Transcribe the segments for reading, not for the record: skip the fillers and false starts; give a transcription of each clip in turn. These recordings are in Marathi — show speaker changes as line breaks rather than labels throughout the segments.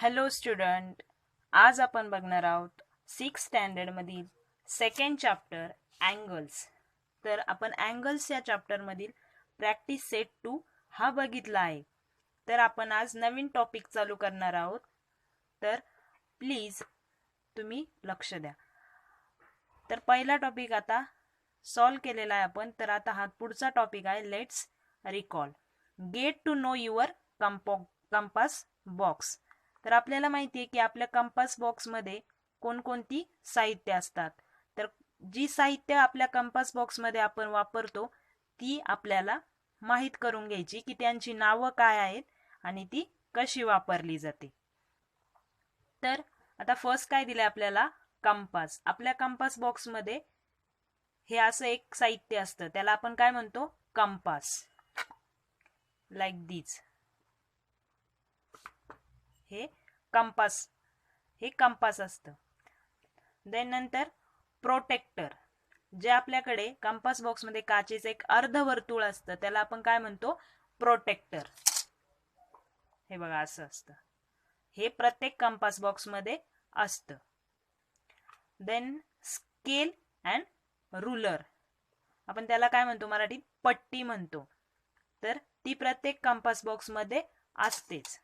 हॅलो स्टुडंट, आज आपण बघणार आहोत 6th स्टँडर्डमधील सेकंड चॅप्टर अँगल्स. तर आपण अँगल्स या चॅप्टरमधील प्रॅक्टिस सेट 2 हा बघितला आहे. तर आपण आज नवीन टॉपिक चालू करणार आहोत. तर प्लीज तुम्ही लक्ष द्या. तर पहिला टॉपिक आता सॉल्व केलेला आहे आपण. तर आता हा पुढचा टॉपिक आहे let's recall. Get to know your compass box. तर आपल्याला माहिती आहे की आपल्या कंपास बॉक्समध्ये कोणकोणती साहित्य असतात. तर जी साहित्य आपल्या कंपास बॉक्समध्ये आपण वापरतो ती आपल्याला माहीत करून घ्यायची की त्यांची नावं काय आहेत आणि ती कशी वापरली जाते. तर आता फर्स्ट काय दिलंय आपल्याला, कंपास. आपल्या कंपास बॉक्समध्ये हे असं एक साहित्य असतं, त्याला आपण काय म्हणतो, कंपास. लाईक दिस. हे कंपास असतं. देन नंतर प्रोटेक्टर. जे आपल्याकडे कंपास बॉक्समध्ये काचेचं एक अर्धवर्तुळ असतं त्याला आपण काय म्हणतो, प्रोटेक्टर. हे बघा असं असतं. हे प्रत्येक कंपास बॉक्समध्ये असतं. Then scale and ruler. आपण त्याला काय म्हणतो, मराठीत पट्टी म्हणतो. तर ती प्रत्येक कंपास बॉक्समध्ये असतेच.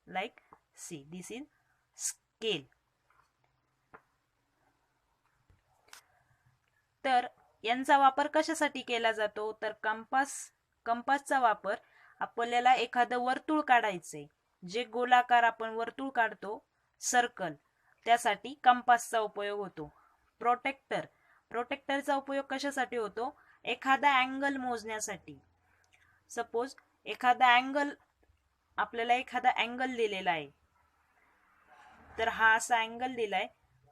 Like see, this is scale. तर यांचा वापर कशासाठी केला जातो, तर कंपासचा वापर आपल्याला एखादं वर्तुळ काढायचंय, जे गोलाकार आपण वर्तुळ काढतो, सर्कल, त्यासाठी कंपासचा उपयोग होतो. प्रोटेक्टरचा उपयोग कशासाठी होतो, एखादा अँगल मोजण्यासाठी. सपोज आपल्याला एखादा अँगल दिलेला आहे. तर हा असा अँगल दिलाय.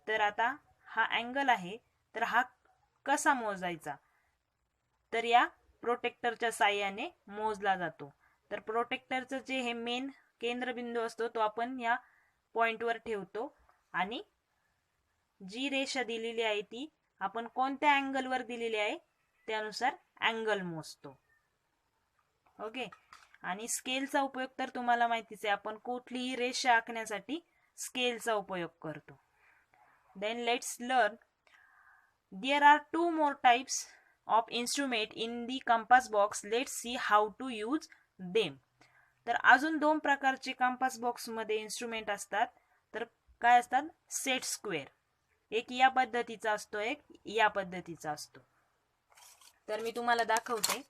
तर आता हा अँगल आहे, तर हा कसा मोजायचा, तर या प्रोटेक्टरच्या साहाय्याने मोजला जातो. तर प्रोटेक्टरचं जे हे मेन केंद्रबिंदू असतो तो आपण या पॉइंटवर ठेवतो आणि जी रेषा दिलेली आहे ती आपण कोणत्या अँगलवर दिलेली आहे त्यानुसार अँगल मोजतो. ओके. आणि स्केलचा उपयोग तर तुम्हाला माहितीच आहे, आपण कुठलीही रेषा आखण्यासाठी स्केलचा उपयोग करतो. Then let's learn. There are two more types of instrument in the compass box. Let's see how to use them. तर अजून दोन प्रकारचे कंपास बॉक्स मध्ये इन्स्ट्रुमेंट असतात. तर काय असतात, सेट स्क्वेअर. एक या पद्धतीचा असतो, एक या पद्धतीचा असतो. तर मी तुम्हाला दाखवते.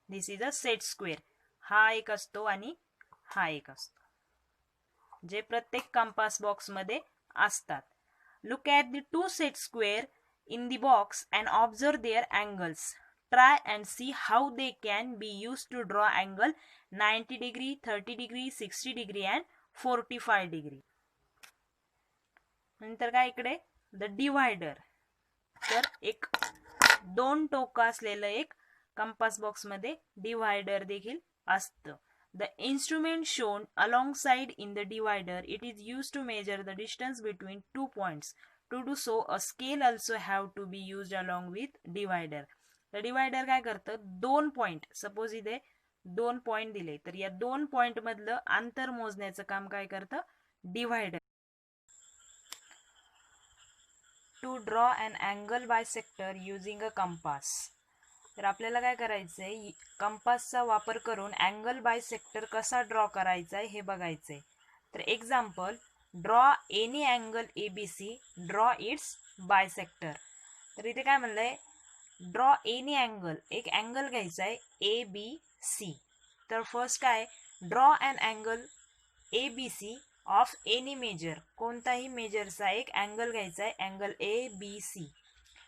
दिस इज अ सेट स्क्वेअर. हा एक असतो आणि हा एक असतो, जे प्रत्येक कंपास बॉक्स मध्ये असतात. Look at the two set square in the box and observe their angles. Try and see how they can be use to draw angle 90 degree, 30 degree, 60 degree and 45 degree. नंतर काय इकडे, द डिव्हायडर. तर एक दोन टोकं असलेलं एक कंपास बॉक्स मध्ये डिव्हायडर देखील असतं. The instrument shown alongside in the divider, it is used to measure the distance between 2 points. To do so, a scale also have to be used along with divider. The divider काय करतं, दोन पॉइंट, सपोज इथे दोन पॉइंट दिले, तर या दोन पॉइंट मधलं अंतर मोजण्याचं काम काय करतं, divider. To draw an angle bisector using a compass. तर आपल्याला काय करायचंय, कंपासचा वापर करून अँगल बायसेक्टर कसा ड्रॉ करायचा हे बघायचंय. तर example, draw any angle ABC, draw its bisector. तर इथे काय म्हणलंय, ड्रॉ एनी अँगल, एक अँगल घ्यायचा आहे ABC. तर फर्स्ट काय, draw an angle ABC of any measure, कोणताही मेजरचा एक अँगल घ्यायचा आहे, अँगल ABC.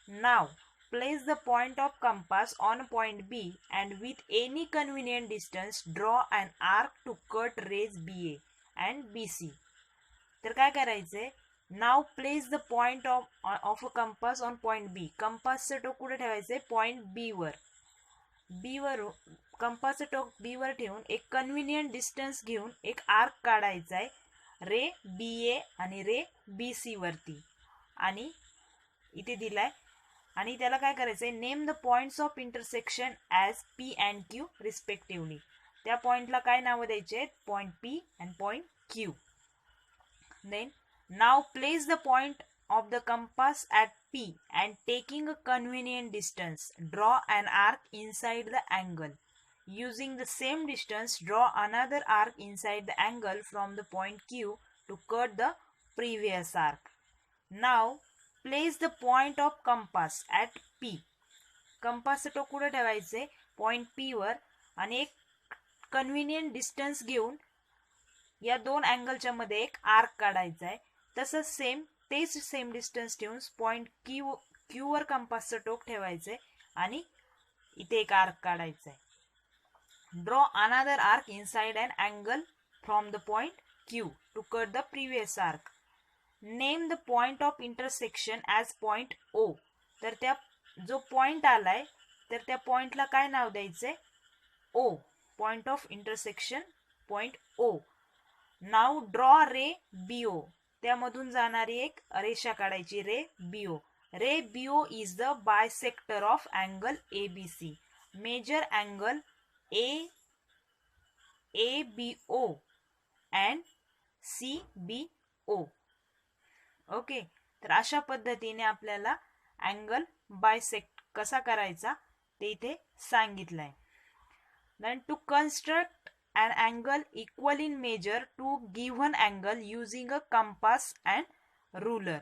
नाव place the point of compass on point B and with any convenient distance draw an arc to cut rays BA and BC. तर काय करायचंय, now place the point of a compass on point B. कंपासचं टोक कुठे ठेवायचंय, पॉइंट B वर. कंपासचं टोक B वर ठेवून एक कन्व्हिनियंट डिस्टन्स घेऊन एक आर्क काढायचा आहे रे BA आणि रे BC वरती, आणि इथे दिलाय. आणि त्याला काय करायचंय, name the points of intersection as P and Q respectively. त्या पॉइंटला काय नाव द्यायचे, point P and point Q. Then नाव place the point of the compass at P and taking a convenient distance, draw an arc inside the angle. Using the same distance, draw another arc inside the angle from the point Q to cut the previous arc. Now, place the point of compass at P. Compass टोक कुठे ठेवायचे, पॉइंट P वर, आणि एक कन्व्हिनियंट डिस्टन्स घेऊन या दोन अँगलच्या मध्ये एक आर्क काढायचा आहे. तसंच सेम डिस्टन्स ठेवून पॉइंट क्यू वर कंपासचं टोक ठेवायचंय आणि इथे एक आर्क काढायचा आहे. Draw another arc inside an angle from the point Q to cut the previous arc. Name the point of intersection as point O. तर त्या जो पॉइंट आलाय तर त्या पॉइंटला काय नाव द्यायचंय, O. Point of intersection point O. नाव ड्रॉ रे बीओ. त्यामधून जाणारी एक रेषा काढायची, ray BO. Ray BO is the bisector of angle ABC. Major angle ABO and CBO. Okay, तर अशा पद्धतीने आपल्याला अँगल बायसेक्ट कसा करायचा ते इथे सांगितलंय. Then to construct an angle equal in measure to given angle using a compass and ruler.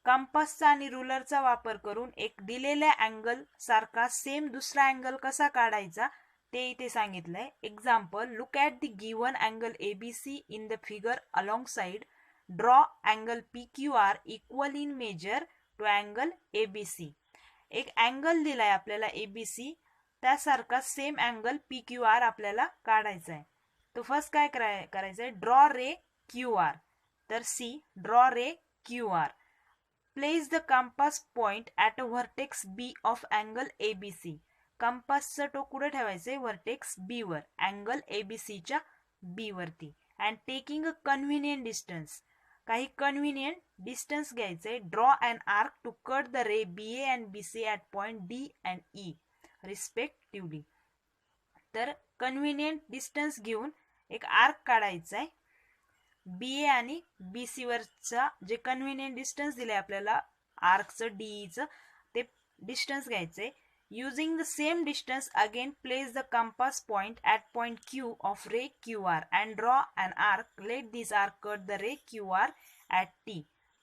कंपासचा आणि रुलरचा वापर करून एक दिलेल्या अँगल सारखा सेम दुसरा अँगल कसा काढायचा ते इथे सांगितलंय. Example, look at the given angle ABC in the figure alongside. Draw angle PQR equal in measure to angle ABC. एक अँगल दिलाय आपल्याला ABC, त्यासारखा सेम अँगल PQR आपल्याला काढायचा आहे. तो फर्स्ट काय करायचं आहे, ड्रॉ रे QR. तर see, draw ray QR. Place the compass point at a vertex B of angle ABC. कंपासचं टोक कुठे ठेवायचंय, व्हर्टेक्स B वर, अँगल ABCच्या B वरती. And taking a convenient distance. काही कन्व्हिनियंट डिस्टन्स घ्यायचंय. Draw an arc to cut the ray BA and BC at point D and E respectively. तर कन्व्हिनियंट डिस्टन्स घेऊन एक आर्क काढायचा आहे. BA आणि BC वरचा जे कन्व्हिनियंट डिस्टन्स दिले आपल्याला आर्कचं DEचं, ते डिस्टन्स घ्यायचंय. Using the same distance again place the compass point at point Q of ray QR and draw an arc. Let this arc cut the ray QR at T.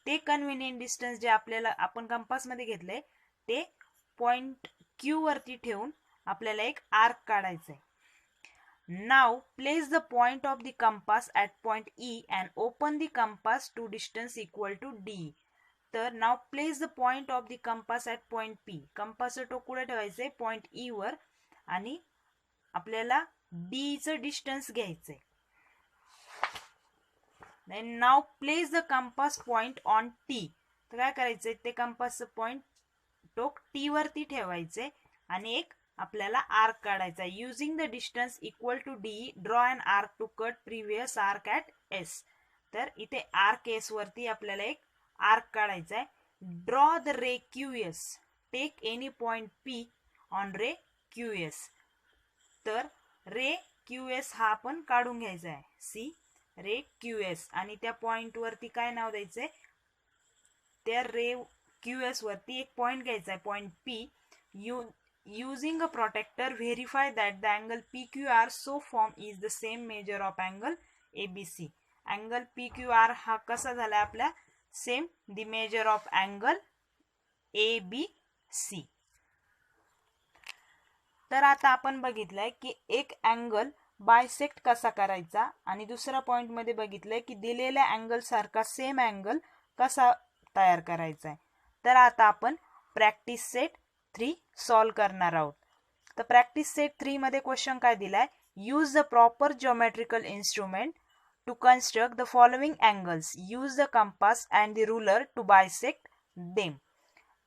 ते कन्व्हिनियंट डिस्टन्स जे आपल्याला आपण कंपासमध्ये घेतलंय ते पॉइंट Q वरती ठेवून आपल्याला एक आर्क काढायचा आहे. नाव place the point of the compass at point E and open the compass to distance equal to D. तर नाव place the point of the compass at point P. कंपासचं टोक कुठे ठेवायचंय, पॉइंट E वर, आणि आपल्याला Dचं डिस्टन्स घ्यायचंय. देन नाव place the compass point on T. तर काय करायचंय, ते कंपासचं पॉइंट टोक T वरती ठेवायचंय आणि एक आपल्याला आर्क काढायचा. Using the distance equal to D, draw an arc to cut previous arc at S. तर इथे आर्क S वरती आपल्याला एक आर्क काढायचा आहे. Draw the ray QS. Take any point P on ray QS. तर रे QS हा आपण काढून घ्यायचा आहे, सी रे QS, आणि त्या पॉइंट वरती काय नाव द्यायचंय, त्या रे QS वरती एक पॉइंट घ्यायचा आहे, point P. Using a protector, verify that the angle PQR so form is the same measure of angle ABC. Angle PQR हा कसा झाला आपल्या, same the measure of angle ABC. तर आता आपण बघितलंय की एक अँगल बायसेक्ट कसा करायचा, आणि दुसऱ्या पॉइंट मध्ये बघितलंय की दिलेल्या अँगल सारखा सेम अँगल कसा तयार करायचा आहे. तर आता आपण प्रॅक्टिस सेट 3 सॉल्व करणार आहोत. तर प्रॅक्टिस सेट 3 मध्ये क्वेश्चन काय दिलाय, use the proper geometrical instrument to construct the following angles. Use the compass and the ruler to bisect them.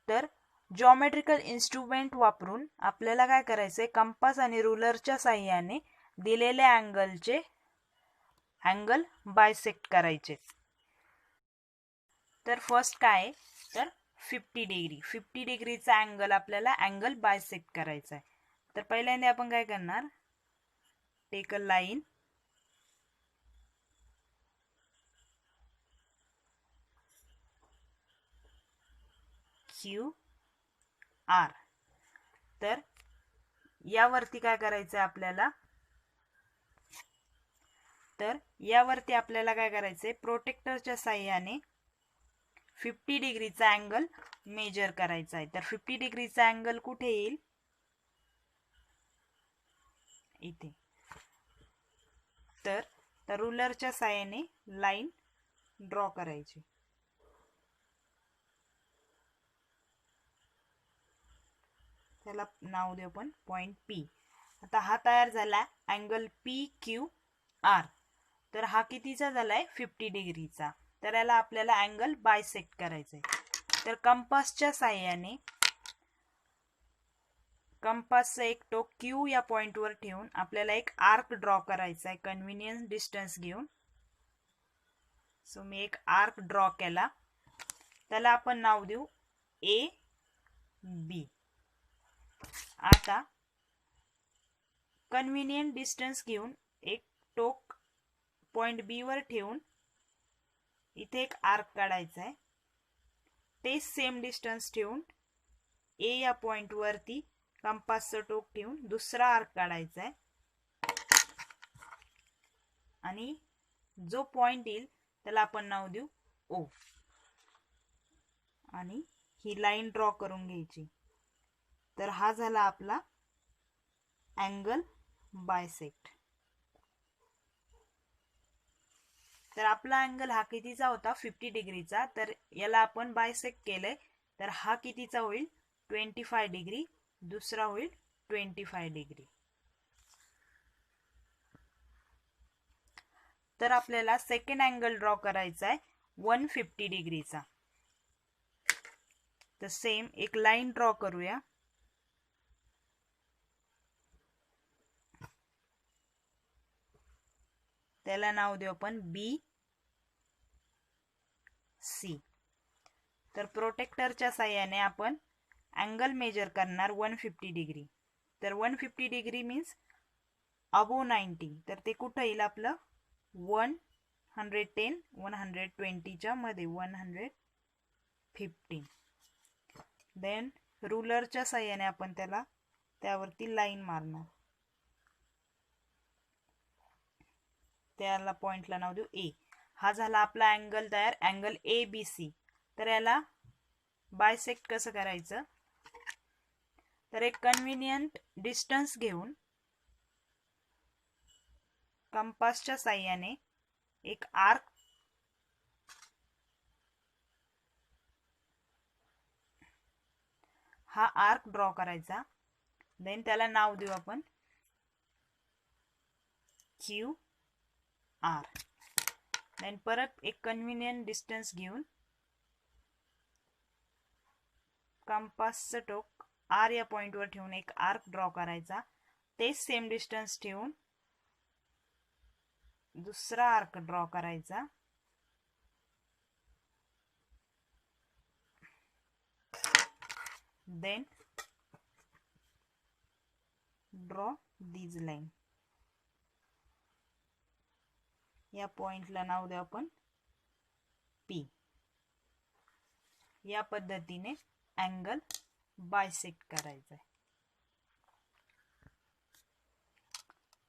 तर जिओमेट्रिकल इन्स्ट्रुमेंट वापरून आपल्याला काय करायचंय, कंपास आणि रुलरच्या साहाय्याने दिलेल्या अँगलचे अँगल बायसेक्ट करायचे. तर फर्स्ट काय आहे, तर 50 डिग्रीचा अँगल आपल्याला अँगल बायसेक्ट करायचा आहे. तर पहिल्यांदा आपण काय करणार, take a line Q R. तर यावरती काय करायचं आहे आपल्याला, तर यावरती आपल्याला काय करायचंय, प्रोटेक्टरच्या साहाय्याने 50 डिग्रीचा अँगल मेजर करायचा आहे. तर 50 डिग्रीचा अँगल कुठे येईल, इथे. तर रुलरच्या साहाय्याने लाईन ड्रॉ करायची. त्याला नाव देऊ आपण पॉइंट पी. आता हा तयार झाला अँगल पी क्यू आर. तर हा कितीचा झालाय, 50 डिग्रीचा. तर याला आपल्याला अँगल बायसेक्ट करायचा आहे. तर कंपासच्या साहाय्याने कंपासचा एक टोक क्यू या पॉइंटवर ठेवून आपल्याला एक आर्क ड्रॉ करायचा आहे कन्व्हिनियन्स डिस्टन्स घेऊन. सो मी एक आर्क ड्रॉ केला. त्याला आपण नाव देऊ ए बी. आता कन्व्हिनियंट डिस्टन्स घेऊन एक टोक पॉइंट बी वर ठेवून इथे एक आर्क काढायचा आहे. ते सेम डिस्टन्स ठेवून ए या पॉइंट वरती कंपासचं टोक ठेवून दुसरा आर्क काढायचा आहे. आणि जो पॉइंट येईल त्याला आपण नाव देऊ ओ. आणि ही लाईन ड्रॉ करून घ्यायची. तर हा झाला आपला अँगल बायसेक्ट. तर आपला अँगल हा कितीचा होता, 50 डिग्रीचा. तर याला आपण बायसेक्ट केलंय. तर हा कितीचा होईल, 25 डिग्री. दुसरा होईल 25 डिग्री. तर आपल्याला सेकंड अँगल ड्रॉ करायचा आहे 150 डिग्रीचा. तर सेम एक लाईन ड्रॉ करूया. त्याला नाव देऊ आपण बी सी. तर प्रोटेक्टरच्या साहाय्याने आपण अँगल मेजर करणार 150 डिग्री. तर 150 डिग्री मीन्स अबोव 90. तर ते कुठं येईल आपलं, 110 120 च्या मध्ये, 115. देन रुलरच्या साहाय्याने आपण त्यावरती लाईन मारणार. त्याला पॉइंटला नाव देऊ ए. हा झाला आपला अँगल तयार, अँगल ए बी सी. तर याला बायसेक्ट कसं करायचं, तर एक कन्व्हिनियंट डिस्टन्स घेऊन कंपासच्या साहाय्याने एक आर्क हा आर्क ड्रॉ करायचा. देन त्याला नाव देऊ आपण क्यू आर. देन परत एक कन्व्हिनियंट डिस्टन्स घेऊन कंपासचं टोक आर या पॉइंटवर ठेवून एक आर्क ड्रॉ करायचा. तेच सेम डिस्टन्स ठेवून दुसरा आर्क ड्रॉ करायचा. Then draw these line. या पॉइंटला नाव देऊ आपण पी. या पद्धतीने अँगल बायसेक्ट करायचा आहे.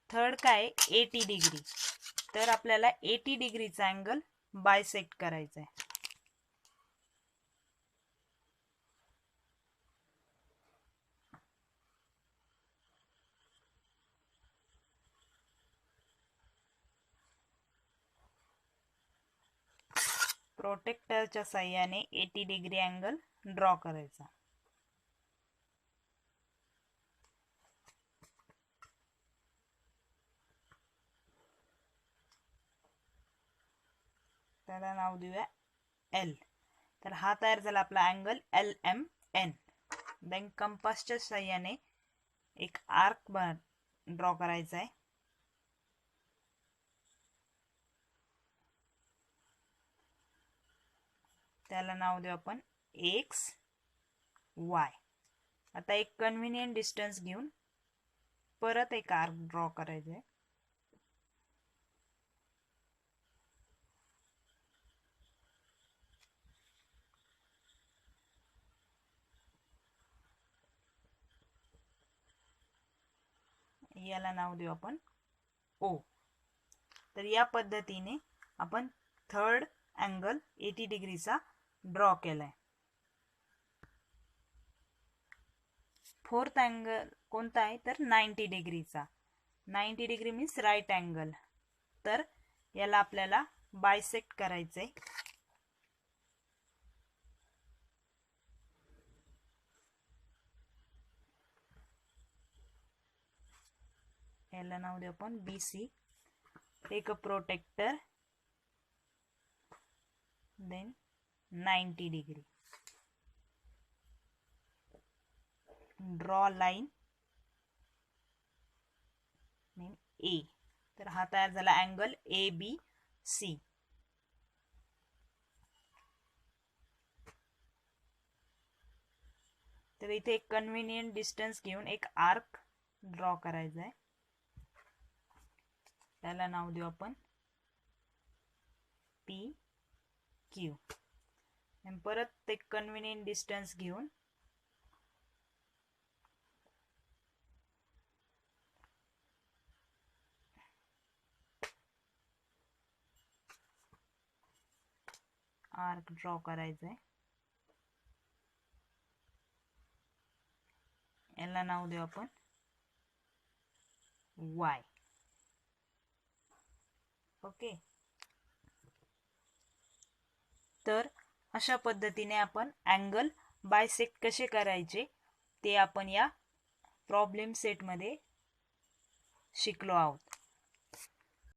थर्ड काय, 80 डिग्री. तर आपल्याला 80 डिग्रीचा अँगल बायसेक्ट करायचा आहे. प्रोटेक्टरच्या साहाय्याने 80 डिग्री अँगल ड्रॉ करायचा. त्याला नाव देऊया एल. तर हा तयार झाला आपला angle L M N. Then कंपासच्या साहाय्याने एक आर्क ड्रॉ करायचा आहे. त्याला नाव देऊ आपण एक्स वाय. आता एक कन्व्हिनियंट डिस्टन्स घेऊन परत एक आर्क ड्रॉ करायचा आहे. याला नाव देऊ आपण ओ. तर या पद्धतीने आपण थर्ड अँगल 80 डिग्रीचा ड्रॉ केलाय. फोर्थ अँगल कोणता आहे तर 90 डिग्रीचा. 90 डिग्री मीन्स राईट अँगल. तर याला आपल्याला बायसेक्ट करायचंय. याला नाव देऊ आपण BC. Take a protractor, then 90 degree. Draw line A. तर हा तयार झाला अँगल ABC. तर इथे एक कन्व्हिनियंट डिस्टन्स घेऊन एक आर्क ड्रॉ करायचा आहे. त्याला नाव देऊ आपण PQ. परत एक कन्व्हिनियंट डिस्टन्स घेऊन आर्क ड्रॉ करायचा आहे. याला नाव देऊ आपण Y. ओके. तर अशा पद्धतीने आपण अँगल बायसेक्ट कसे करायचे ते आपण या प्रॉब्लेम सेट मध्ये शिकलो आहोत.